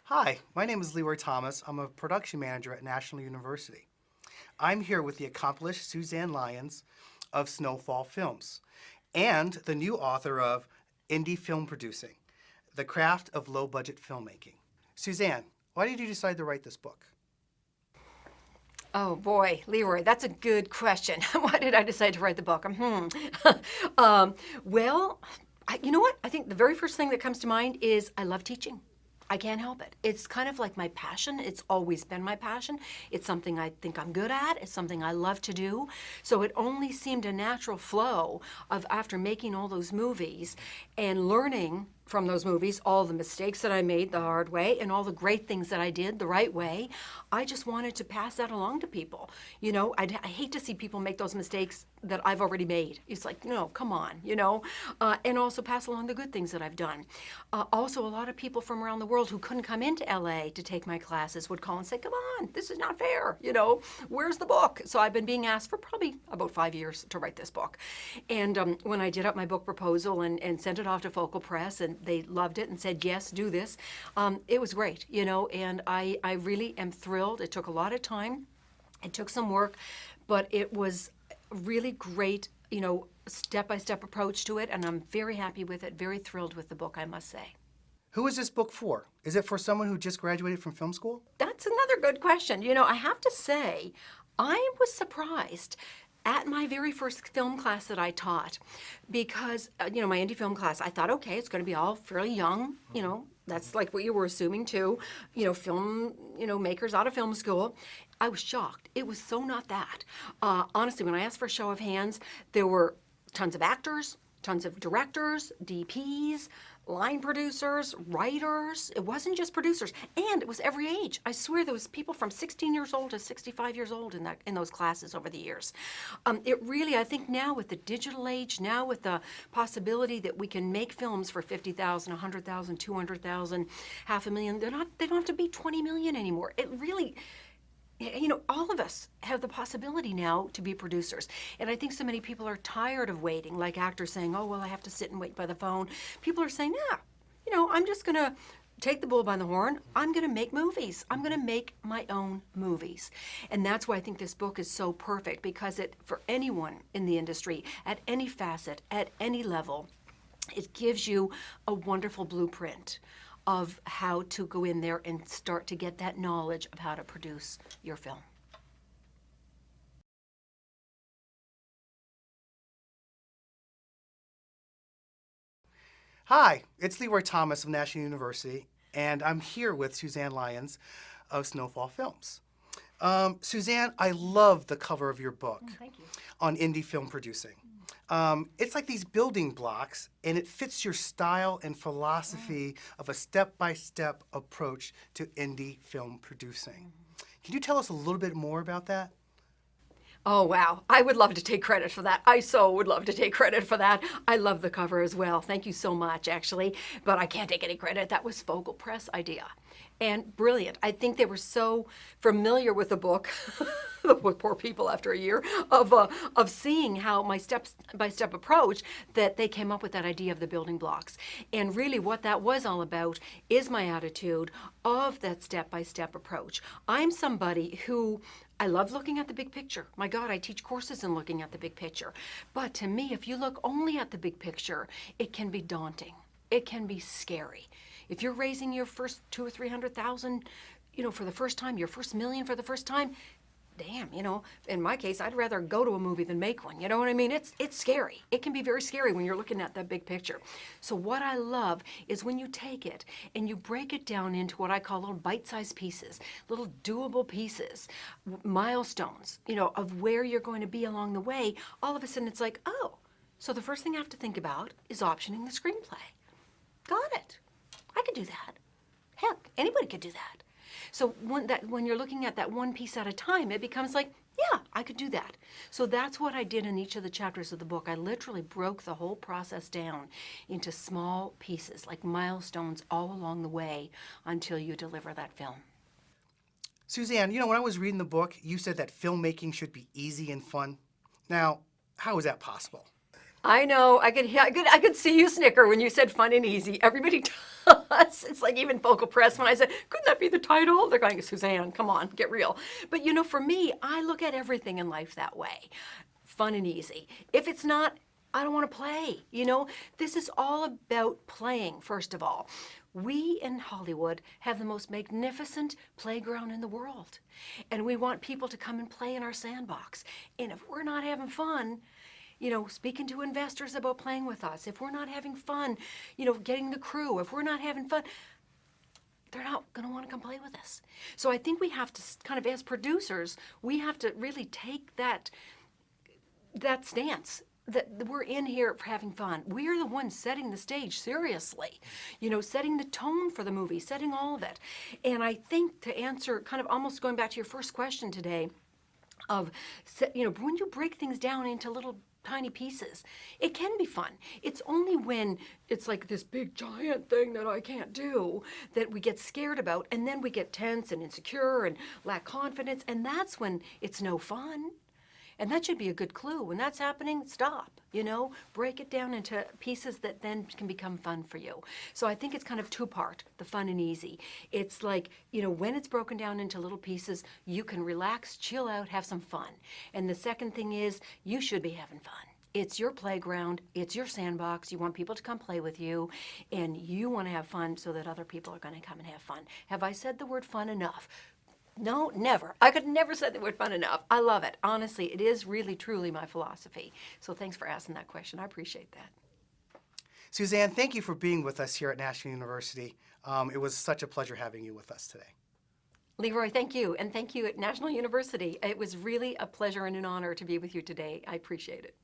Hi, my name is Leroy Thomas. I'm a production manager at National University. I'm here with the accomplished Suzanne Lyons of Snowfall Films and the new author of Indie Film Producing, The Craft of Low Budget Filmmaking. Suzanne, why did you decide to write this book? Oh boy, Leroy, that's a good question. Why did I decide to write the book? Well, you know what? I think the very first thing that comes to mind is I love teaching. I can't help it. It's kind of like my passion. It's always been my passion. It's something I think I'm good at. It's something I love to do. So it only seemed a natural flow of after making all those movies and learning from those movies, all the mistakes that I made the hard way and all the great things that I did the right way. I just wanted to pass that along to people. You know, I hate to see people make those mistakes that I've already made. It's like, no, come on, and also pass along the good things that I've done. Also, a lot of people from around the world who couldn't come into LA to take my classes would call and say, come on, this is not fair, where's the book? So I've been being asked for probably about 5 years to write this book. And when I did up my book proposal and sent it off to Focal Press, and they loved it and said, yes, do this. It was great, and I really am thrilled. It took a lot of time. It took some work, but it was really great, step-by-step approach to it, and I'm very happy with it, very thrilled with the book, I must say. Who is this book for? Is it for someone who just graduated from film school? That's another good question. I have to say, I was surprised at my very first film class that I taught because, my indie film class, I thought, okay, it's going to be all fairly young, that's like what you were assuming too, film, makers out of film school. I was shocked. It was so not that. Honestly, when I asked for a show of hands, there were tons of actors, tons of directors, DPs, line producers, writers. It wasn't just producers, and it was every age. I swear there was people from 16 years old to 65 years old in those classes over the years. It really, I think now with the digital age, now with the possibility that we can make films for 50,000, 100,000, 200,000, half a million, they don't have to be 20 million anymore. It really, all of us have the possibility now to be producers. And I think so many people are tired of waiting, like actors saying, oh, well, I have to sit and wait by the phone. People are saying, yeah, I'm just going to take the bull by the horn. I'm going to make movies. I'm going to make my own movies. And that's why I think this book is so perfect, because for anyone in the industry, at any facet, at any level, it gives you a wonderful blueprint of how to go in there and start to get that knowledge of how to produce your film. Hi, it's Leroy Thomas of National University, and I'm here with Suzanne Lyons of Snowfall Films. Suzanne, I love the cover of your book Thank you. on indie film producing. It's like these building blocks, and it fits your style and philosophy of a step-by-step approach to indie film producing. Can you tell us a little bit more about that? Oh, wow. I would love to take credit for that. I so would love to take credit for that. I love the cover as well. Thank you so much, actually. But I can't take any credit. That was Focal Press idea. And brilliant. I think they were so familiar with the book, the poor people after a year, of seeing how my step-by-step approach, that they came up with that idea of the building blocks. And really what that was all about is my attitude of that step-by-step approach. I'm somebody who, I love looking at the big picture. My God, I teach courses in looking at the big picture. But to me, if you look only at the big picture, it can be daunting. It can be scary. If you're raising your first 200,000 or 300,000, for the first time, your first million for the first time, damn, in my case, I'd rather go to a movie than make one. You know what I mean? It's scary. It can be very scary when you're looking at that big picture. So what I love is when you take it and you break it down into what I call little bite-sized pieces, little doable pieces, milestones, of where you're going to be along the way. All of a sudden it's like, oh, so the first thing I have to think about is optioning the screenplay. Got it. I could do that. Heck, anybody could do that. So when you're looking at that one piece at a time, it becomes like, yeah, I could do that. So that's what I did in each of the chapters of the book. I literally broke the whole process down into small pieces, like milestones all along the way until you deliver that film. Suzanne, when I was reading the book, you said that filmmaking should be easy and fun. Now, how is that possible? I know. I could see you snicker when you said fun and easy. Everybody does. It's like even Focal Press, when I said, couldn't that be the title? They're going, Suzanne, come on, get real. But for me, I look at everything in life that way. Fun and easy. If it's not, I don't want to play. This is all about playing, first of all. We in Hollywood have the most magnificent playground in the world. And we want people to come and play in our sandbox. And if we're not having fun, speaking to investors about playing with us, if we're not having fun, getting the crew, if we're not having fun, they're not going to want to come play with us. So I think we have to kind of, as producers, we have to really take that stance that we're in here for having fun. We are the ones setting the stage, seriously, setting the tone for the movie, setting all of it. And I think, to answer, kind of almost going back to your first question today, of, when you break things down into little tiny pieces, it can be fun. It's only when it's like this big giant thing that I can't do that we get scared about, and then we get tense and insecure and lack confidence, and that's when it's no fun. And that should be a good clue. When that's happening, stop, break it down into pieces that then can become fun for you. So I think it's kind of two-part, the fun and easy. It's like, when it's broken down into little pieces, you can relax, chill out, have some fun. And the second thing is, you should be having fun. It's your playground, it's your sandbox, you want people to come play with you, and you want to have fun so that other people are going to come and have fun. Have I said the word fun enough? No, never. I could never say the word fun enough. I love it. Honestly, it is really, truly my philosophy. So thanks for asking that question. I appreciate that. Suzanne, thank you for being with us here at National University. It was such a pleasure having you with us today. Leroy, thank you. And thank you at National University. It was really a pleasure and an honor to be with you today. I appreciate it.